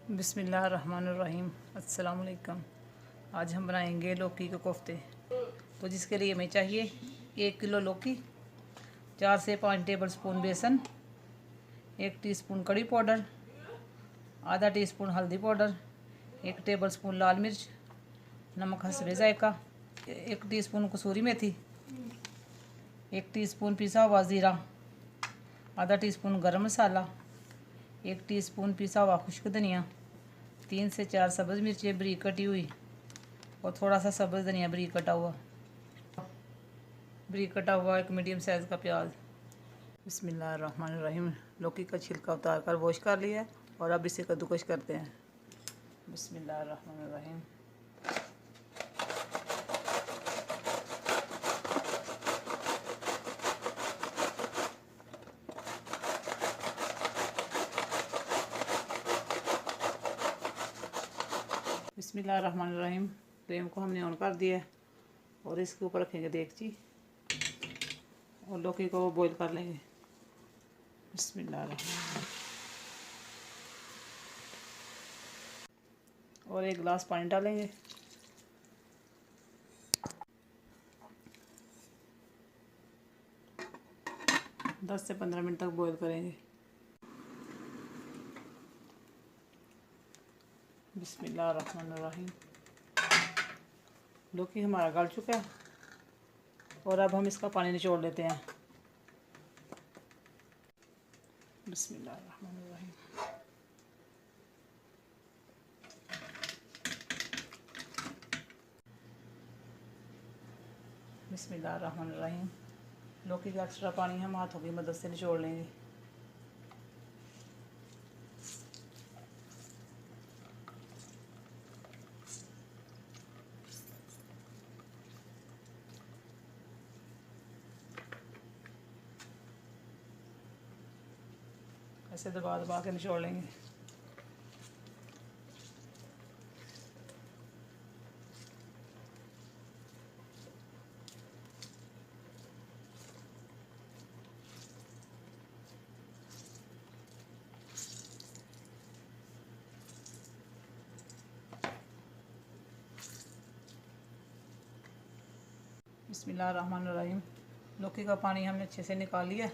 बिस्मिल्लाहिर्रहमानिर्रहीम। अस्सलाम वालेकुम। आज हम बनाएंगे लौकी के कोफ्ते। तो जिसके लिए हमें चाहिए 1 किलो लौकी, 4 से 5 टेबल स्पून बेसन, 1 टीस्पून कड़ी पाउडर, आधा टीस्पून हल्दी पाउडर, 1 टेबल स्पून लाल मिर्च, नमक हस्बे जायका, 1 टीस्पून कसूरी मेथी, 1 टीस्पून पिसा हुआ ज़ीरा, आधा टीस्पून गरम मसाला, 1 टीस्पून पिसा हुआ खुश्क धनिया, 3 से 4 सब्ज़ मिर्चें बारीक कटी हुई और थोड़ा सा सब्ज़ धनिया बारीक कटा हुआ 1 मीडियम साइज़ का प्याज। बिस्मिल्लाहिर्रहमानिर्रहीम। लौकी का छिलका उतार कर वॉश कर लिया और अब इसे कद्दूकस करते हैं। बिस्मिल्लाहिर्रहमानिर्रहीम। बिस्मिल्लाहिर्रहमानिर्रहीम। फ्लेम को हमने ऑन कर दिया है और इसके ऊपर रखेंगे देगची और लौकी को बॉईल कर लेंगे। बिस्मिल्लाहिर्रहमानिर्रहीम। और 1 गिलास पानी डालेंगे। दस से 15 मिनट तक बॉईल करेंगे। बिस्मिल्लाहिर्रहमानिर्रहीम। लौकी हमारा गल चुका है और अब हम इसका पानी निचोड़ लेते हैं। बिस्मिल्लाहिर्रहमानिर्रहीम। बिस्मिल्लाहिर्रहमानिर्रहीम। लौकी का एक्स्ट्रा पानी हम हाथों की मदद से निचोड़ लेंगे। ऐसे दबा दबा के निचोड़ लेंगे। बिस्मिल्लाहिर्रहमानिर्रहीम। लौकी का पानी हमने अच्छे से निकाल लिया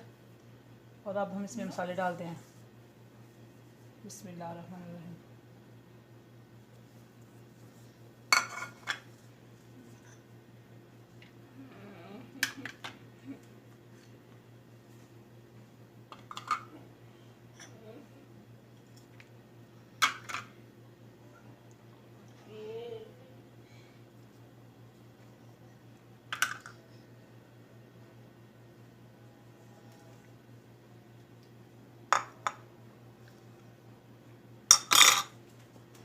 और अब हम इसमें मसाले डालते हैं। बिस्मिल्लाहिर्रहमानिर्रहीम।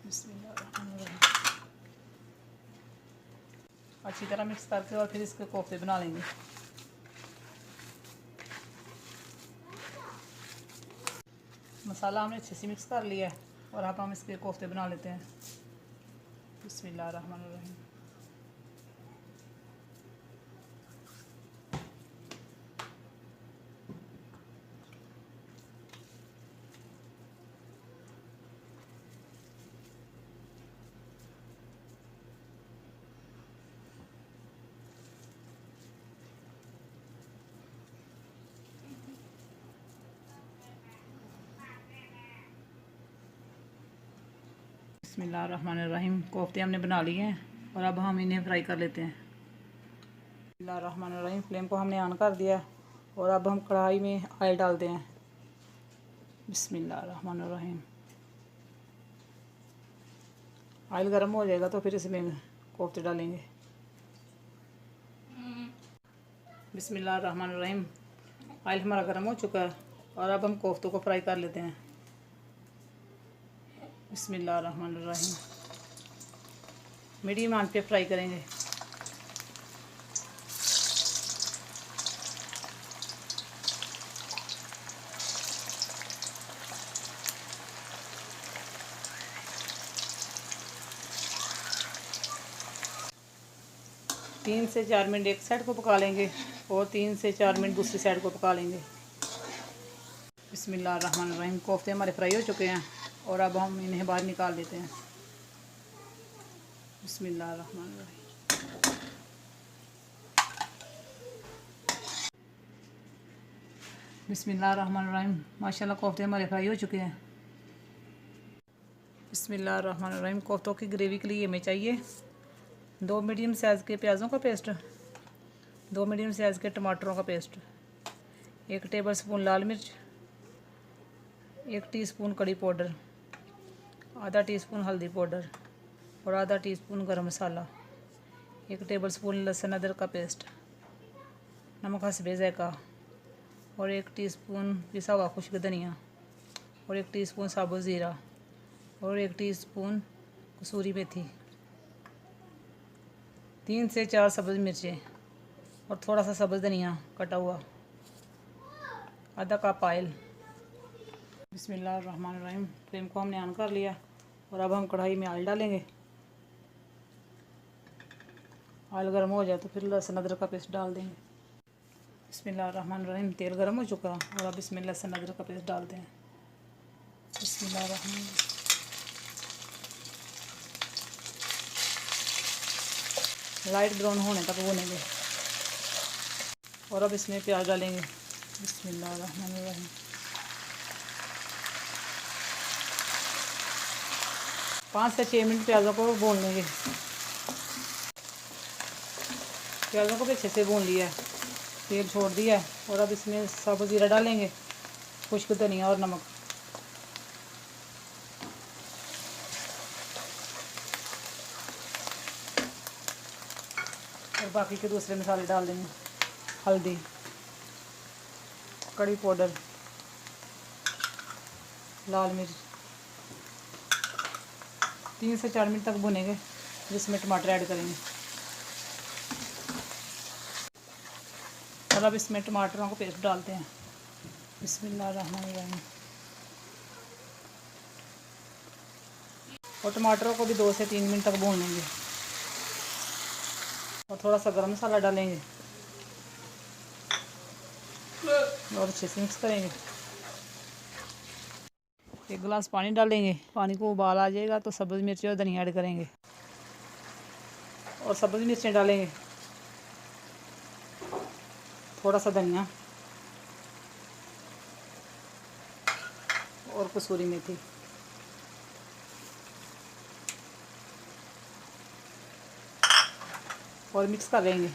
बिस्मिल्लाहिर्रहमानिर्रहीम। अच्छी तरह मिक्स करके और फिर इसके कोफ्ते बना लेंगे। मसाला हमने अच्छे से मिक्स कर लिया है और अब हम इसके कोफ्ते बना लेते हैं। बिस्मिल्लाहिर्रहमानिर्रहीम। बिस्मिल्लाहिर्रहमानिर्रहीम। कोफ्ते हमने बना लिए हैं और अब हम इन्हें फ्राई कर लेते हैं। बिस्मिल्लाहिर्रहमानिर्रहीम। फ्लेम को हमने ऑन कर दिया और अब हम कढ़ाई में ऑयल डालते हैं। बिस्मिल्लाहिर्रहमानिर्रहीम। ऑयल गर्म हो जाएगा तो फिर इसमें कोफ्ते डालेंगे। बिस्मिल्लाहिर्रहमानिर्रहीम। ऑयल हमारा गर्म हो चुका है और अब हम कोफ्तों को फ्राई कर लेते हैं। बिस्मिल्लाहिर्रहमानिर्रहीम। मीडियम आंच पे फ्राई करेंगे। तीन से 4 मिनट एक साइड को पका लेंगे और 3 से 4 मिनट दूसरी साइड को पका लेंगे। बिस्मिल्लाहिर्रहमानिर्रहीम। कोफ्ते हमारे फ्राई हो चुके हैं और अब हम इन्हें बाहर निकाल लेते हैं। बिस्मिल्लाहिर्रहमानिर्रहीम। बिस्मिल्लाहिर्रहमानिर्रहीम। माशाल्लाह कोफ्ते हमारे फ्राई हो चुके हैं। बिस्मिल्लाहिर्रहमानिर्रहीम। कोफ्तों की ग्रेवी के लिए हमें चाहिए 2 मीडियम साइज़ के प्याज़ों का पेस्ट, 2 मीडियम साइज़ के टमाटरों का पेस्ट, 1 टेबलस्पून लाल मिर्च, 1 टीस्पून कड़ी पाउडर, आधा टीस्पून हल्दी पाउडर और आधा टीस्पून गरम मसाला, 1 टेबलस्पून लहसुन अदरक का पेस्ट, नमक हस्बे ज़ायक़ा और 1 टीस्पून पिसा हुआ खुश्क धनिया और 1 टीस्पून साबुत ज़ीरा और 1 टीस्पून कसूरी मेथी, 3 से 4 सब्ज़ मिर्चें और थोड़ा सा सब्ज़ धनिया कटा हुआ, आधा कप ऑयल। बिस्मिल्लाहिर्रहमानिर्रहीम। फ्लेम को हमने ऑन कर लिया और अब हम कढ़ाई में ऑयल डालेंगे। ऑयल गर्म हो जाए तो फिर लहसुन अदरक का पेस्ट डाल देंगे। बिस्मिल्लाहिर्रहमानिर्रहीम। तेल गर्म हो चुका और अब इसमें लहसुन अदरक का पेस्ट डालते हैं। बिस्मिल्लाहिर्रहमानिर्रहीम। लाइट ब्राउन होने तक भूनेंगे और अब इसमें प्याज डालेंगे। बिस्मिल्लाहिर्रहमानिर्रहीम। पाँच से 6 मिनट प्याज़ों को भून लेंगे। प्याज़ों को भी अच्छे से भून लिया है, तेल छोड़ दिया है और अब इसमें साबुत ज़ीरा डालेंगे, खुश्क धनिया और नमक। और बाकी के दूसरे मसाले डाल देंगे, हल्दी, कड़ी पाउडर, लाल मिर्च। 3 से 4 मिनट तक भुनेंगे, जिसमें टमाटर ऐड करेंगे। और अब इसमें टमाटरों का पेस्ट डालते हैं। बिस्मिल्लाहिर्रहमानिर्रहीम। और टमाटरों को भी 2 से 3 मिनट तक भून लेंगे और थोड़ा सा गरम मसाला डालेंगे और अच्छे से मिक्स करेंगे। 1 गिलास पानी डालेंगे। पानी को उबाल आ जाएगा तो सब्ज़ मिर्ची और धनिया ऐड करेंगे और सब्ज़ मिर्चें डालेंगे, थोड़ा सा धनिया और कसूरी मेथी। और मिक्स कर लेंगे।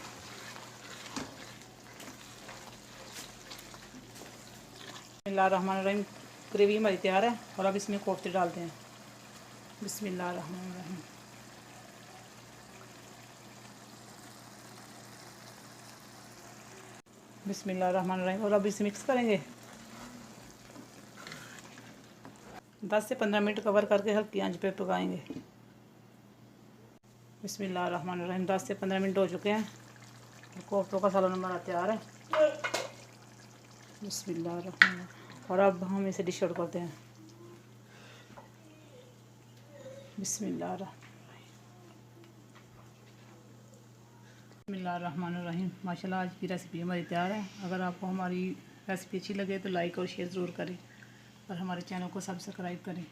बिस्मिल्लाहिर्रहमानिर्रहीम। ग्रेवी हमारी तैयार है और अब इसमें कोफ्ते डालते हैं। बिस्मिल्लाहिर्रहमानिर्रहीम। बिस्मिल्लाहिर्रहमानिर्रहीम। और अब इसे मिक्स करेंगे। 10 से 15 मिनट कवर करके हल्की आंच पे पकाएंगे। बिस्मिल्लाहिर्रहमानिर्रहीम। 10 से 15 मिनट हो चुके हैं। कोफ्तों का सालन हमारा तैयार है। बिस्मिल्लाहिर्रहमानिर्रहीम। और अब हम इसे डिश आउट करते हैं। बिस्मिल्लाहिर्रहमानिर्रहीम। माशाल्लाह आज की रेसिपी हमारी तैयार है। अगर आपको हमारी रेसिपी अच्छी लगे तो लाइक और शेयर ज़रूर करें और हमारे चैनल को सब्सक्राइब करें।